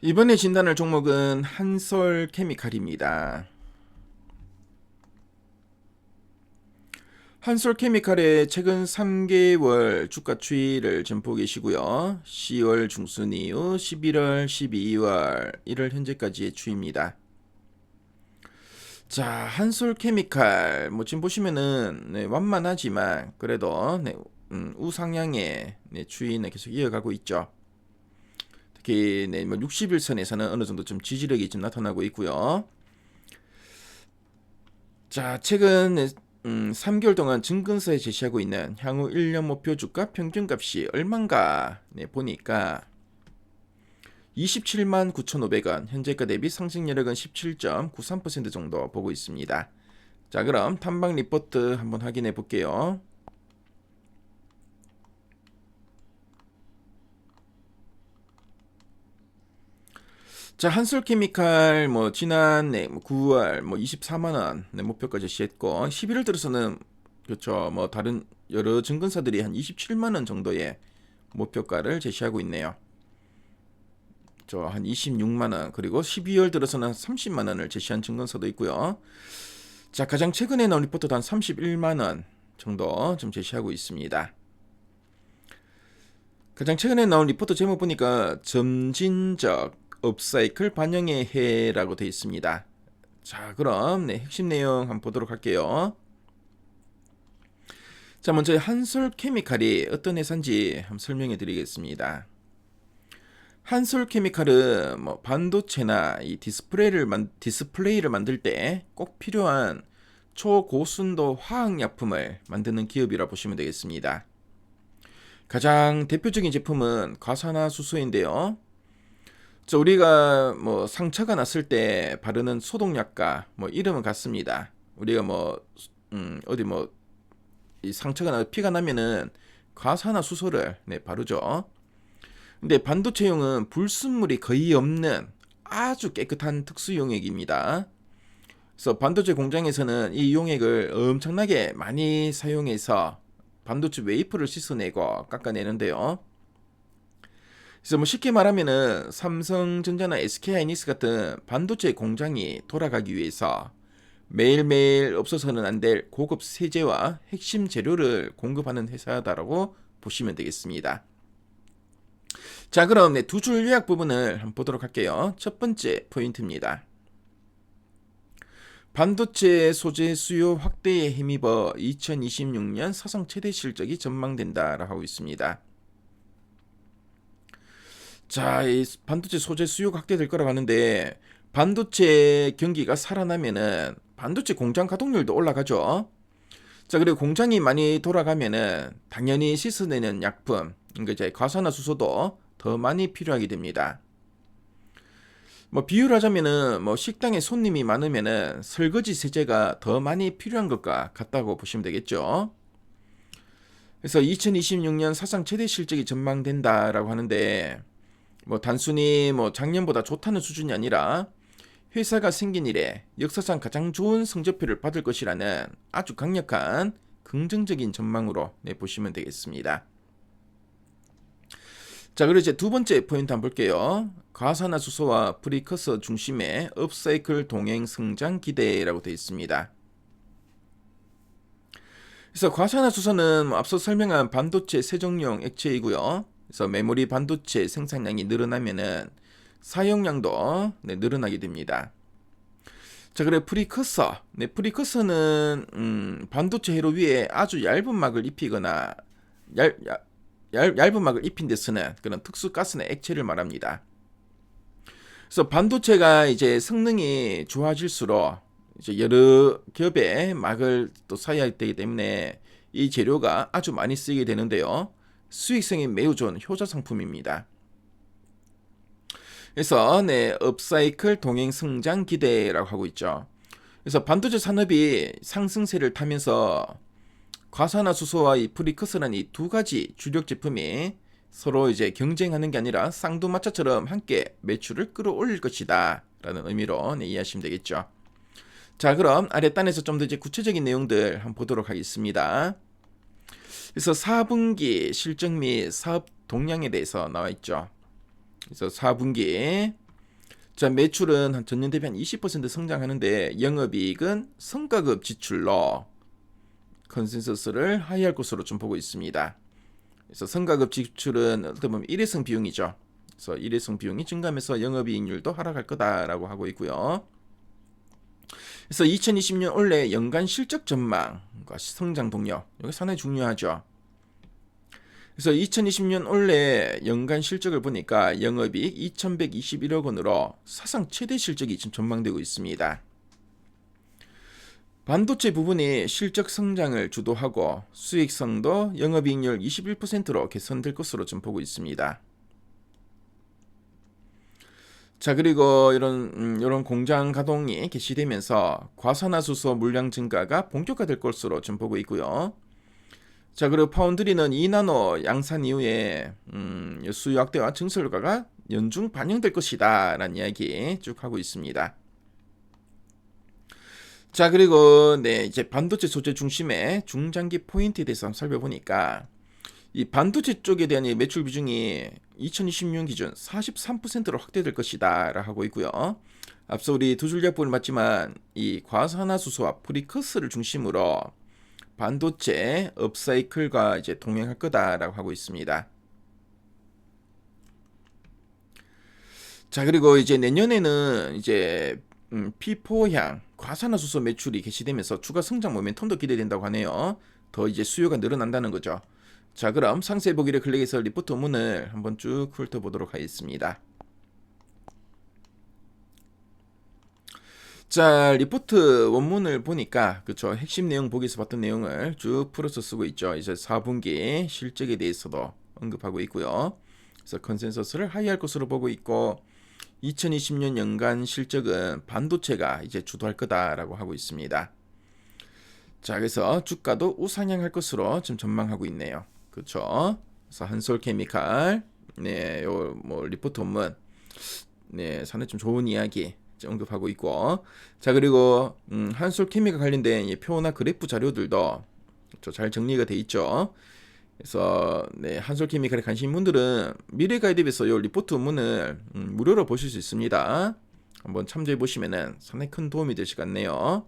이번에 진단할 종목은 한솔케미칼입니다. 한솔케미칼의 최근 3개월 주가 추이를 좀 보고 계시고요. 10월 중순 이후 11월, 12월, 1월 현재까지의 추이입니다. 자, 한솔케미칼 지금 보시면은 완만하지만 그래도 우상향의 추이는 계속 이어가고 있죠. 특히 60일선에서는 어느 정도 좀 지지력이 좀 나타나고 있고요. 자, 최근 3개월 동안 증권사에 제시하고 있는 향후 1년 목표 주가 평균값이 얼마인가 보니까 27만 9,500원, 현재가 대비 상승률은 17.93% 정도 보고 있습니다. 자, 그럼 탐방 리포트 한번 확인해 볼게요. 자, 한솔케미칼 지난 9월 24만 원 목표까지 제시했고 11월 들어서는 그렇죠. 다른 여러 증권사들이 한 27만 원 정도의 목표가를 제시하고 있네요. 한 26만 원, 그리고 12월 들어서는 30만 원을 제시한 증권사도 있고요. 자, 가장 최근에 나온 리포트도 한 31만 원 정도 좀 제시하고 있습니다. 가장 최근에 나온 리포트 제목 보니까 점진적 업사이클 반영의 해라고 되어 있습니다. 자, 그럼 핵심 내용 한번 보도록 할게요. 자, 먼저 한솔케미칼이 어떤 회사인지 한번 설명해 드리겠습니다. 한솔케미칼은 반도체나 이 디스플레이를 만들 때 꼭 필요한 초고순도 화학약품을 만드는 기업이라 보시면 되겠습니다. 가장 대표적인 제품은 과산화수소인데요. 우리가 상처가 났을 때 바르는 소독약과 이름은 같습니다. 우리가 어디 이 상처가 나 피가 나면은 과산화수소를 바르죠. 근데 반도체용은 불순물이 거의 없는 아주 깨끗한 특수 용액입니다. 그래서 반도체 공장에서는 이 용액을 엄청나게 많이 사용해서 반도체 웨이퍼를 씻어내고 깎아내는데요. 그래서 쉽게 말하면은 삼성전자나 SK하이닉스 같은 반도체 공장이 돌아가기 위해서 매일매일 없어서는 안 될 고급 세제와 핵심 재료를 공급하는 회사다라고 보시면 되겠습니다. 자, 그럼 두 줄 요약 부분을 한번 보도록 할게요. 첫 번째 포인트입니다. 반도체 소재 수요 확대에 힘입어 2026년 사상 최대 실적이 전망된다라고 하고 있습니다. 자, 이 반도체 소재 수요가 확대될 거라고 하는데 반도체 경기가 살아나면은 반도체 공장 가동률도 올라가죠. 자, 그리고 공장이 많이 돌아가면은 당연히 씻어내는 약품, 그러니까 이제 과산화수소도 더 많이 필요하게 됩니다. 비유를 하자면은 식당에 손님이 많으면은 설거지 세제가 더 많이 필요한 것과 같다고 보시면 되겠죠. 그래서 2026년 사상 최대 실적이 전망된다라고 하는데 단순히 작년보다 좋다는 수준이 아니라 회사가 생긴 이래 역사상 가장 좋은 성적표를 받을 것이라는 아주 강력한 긍정적인 전망으로 보시면 되겠습니다. 자, 그리고 이제 두 번째 포인트 한번 볼게요. 과산화수소와 프리커서 중심의 업사이클 동행 성장 기대라고 되어 있습니다. 그래서 과산화수소는 앞서 설명한 반도체 세정용 액체이고요. 그래서 메모리 반도체 생산량이 늘어나면은 사용량도 늘어나게 됩니다. 자, 그래 프리커서. 프리커서는 반도체 회로 위에 아주 얇은 막을 입히거나 얇은 막을 입힌 데 쓰는 그런 특수 가스나 액체를 말합니다. 그래서 반도체가 이제 성능이 좋아질수록 이제 여러 겹의 막을 또 사야 되기 때문에 이 재료가 아주 많이 쓰이게 되는데요. 수익성이 매우 좋은 효자 상품입니다. 그래서 업사이클 동행 성장 기대라고 하고 있죠. 그래서 반도체 산업이 상승세를 타면서 과산화수소와 이 프리커스라는 이 두 가지 주력 제품이 서로 이제 경쟁하는 게 아니라 쌍두마차처럼 함께 매출을 끌어올릴 것이다 라는 의미로 이해하시면 되겠죠. 자, 그럼 아래 단에서 좀 더 이제 구체적인 내용들 한번 보도록 하겠습니다. 그래서 4분기 실적 및 사업 동향에 대해서 나와 있죠. 그래서 4분기 자, 매출은 한 전년 대비 한 20% 성장하는데 영업이익은 성과급 지출로 컨센서스를 하회할 것으로 좀 보고 있습니다. 그래서 성과급 지출은 어떻게 보면 일회성 비용이죠. 그래서 일회성 비용이 증가하면서 영업이익률도 하락할 거다라고 하고 있고요. 그래서 2020년 올해 연간 실적 전망과 성장 동력, 이게 상당히 중요하죠. 그래서 2020년 올해 연간 실적을 보니까 영업이익 2,121억 원으로 사상 최대 실적이 지금 전망되고 있습니다. 반도체 부분이 실적 성장을 주도하고 수익성도 영업이익률 21%로 개선될 것으로 좀 보고 있습니다. 자, 그리고 이런 공장 가동이 개시되면서 과산화수소 물량 증가가 본격화될 것으로 좀 보고 있고요. 자, 그리고 파운드리는 2나노 양산 이후에 수요 확대와 증설 효과가 연중 반영될 것이다 라는 이야기 쭉 하고 있습니다. 자, 그리고 이제 반도체 소재 중심의 중장기 포인트에 대해서 한번 살펴보니까 이 반도체 쪽에 대한 이 매출 비중이 2020년 기준 43%로 확대될 것이다 라고 하고 있고요. 앞서 우리 두 줄 약분을 봤지만 이 과산화수소와 프리커스를 중심으로 반도체 업사이클과 이제 동행할 거다라고 하고 있습니다. 자, 그리고 이제 내년에는 이제 P4향 과산화수소 매출이 개시되면서 추가 성장 모멘텀도 기대된다고 하네요. 더 이제 수요가 늘어난다는 거죠. 자, 그럼 상세 보기를 클릭해서 리포트 원문을 한번 쭉 훑어보도록 하겠습니다. 자, 리포트 원문을 보니까 그쵸, 핵심 내용 보기에서 봤던 내용을 쭉 풀어서 쓰고 있죠. 이제 4분기 실적에 대해서도 언급하고 있고요. 그래서 컨센서스를 하회할 것으로 보고 있고 2020년 연간 실적은 반도체가 이제 주도할 거다라고 하고 있습니다. 자, 그래서 주가도 우상향할 것으로 지금 전망하고 있네요. 그렇죠? 그래서 한솔케미칼, 네, 요 뭐 리포트 원문, 네, 상당히 좀 좋은 이야기 언급하고 있고, 자, 그리고 한솔케미칼 관련된 표나 그래프 자료들도 잘 정리가 돼 있죠. 그래서 네, 한솔케미칼에 관심 있는 분들은 미래가이드에서 이 리포트 원문을 무료로 보실 수 있습니다. 한번 참조해 보시면은 상당히 큰 도움이 되실 것 같네요.